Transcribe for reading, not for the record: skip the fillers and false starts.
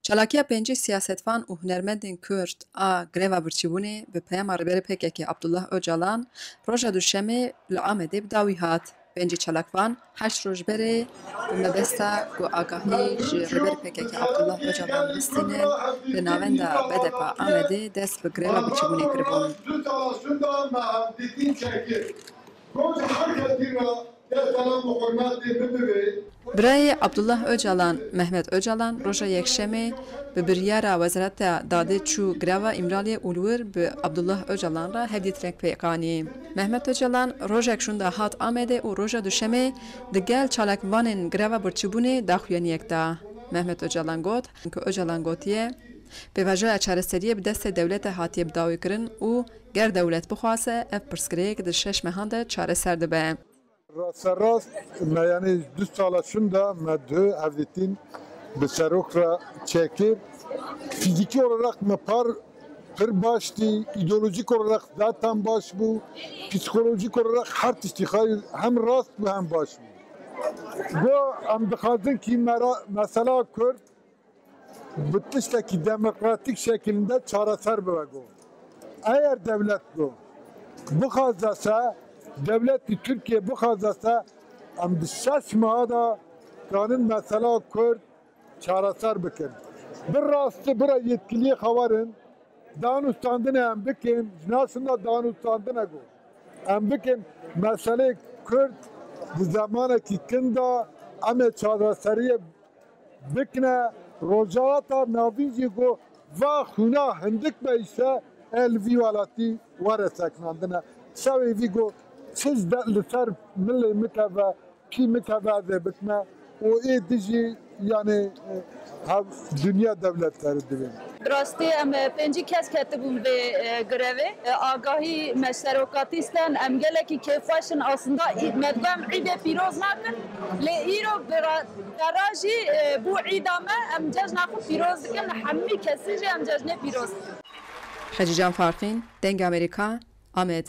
Çalakiya pêncî siyasetvan û hunermendên Kurd a greva birçîbûnê bi peyama rêberê PKK Abdullah Öcalan roja duşemê li Amedê bi dawî hat. Pêncî çalakvan heşt roj berê bi mebesta ku agahî ji rêberê PKK Abdullah Öcalan bistînin li navenda BDP Amedê dest bi greva birçîbûnê kiribûn. Birayê Abdullah Öcalan, Mehmet Öcalan roja yekşemê bi biryara Wezareta Dadê çû greva îmraliyê Ulwir bi Abdullah Öcalan re hevdîtirek pêkanî. Mehmet Öcalan rojek şûnda hat Amedê û roja duşemê di gel çalakvanên greva birçîbûnê daxuyaniyek da. Mehmet Öcalan got ku Öcalan gotiye pêvajoya çareseriyê bi destê dewletê hatiye bidawîkirin û ger dewlet bixwase ev pirsgirêk di şeş mehan de çareser dibe. Rast me yani du sala şunda me dü evdetin bi serokra çekir. Fiziki olarak me pir baştı, ideolojik olarak zaten baş bu, psikolojik olarak her tiştihayı hem rast bu hem baş bu. Bu em dixazin ki mesela Kürt bitişteki demokratik şeklinde çareser bırakıyor. Eğer devlet bu xazasa devleti Türkiye bu xazasa em şeş mahada kanun mesela Kürt çareser bikin. Bir rastı bir yetkiliye xavarın danustandına em bikin, nasında danustandına go. Em bikin mesele Kürt bu zamanaki kinda em çareseriye bikne rojata navizi go va xuna hindik be ise el vivalati vareseknandına. Şavi vigo siz de lisar milli mitava ki mitava de bitme o edici yani dünya devletleri diyor. Rastı em penci kes ketibum ve greve agahi meşterokatisten em geleki kefaşın aslında medgam ide piroz nakin le iro garaji bu idame em cejnaku piroz dikin hammi kesici em cejne piroz. Hacıcan Farfin, Deng Amerika, Amed.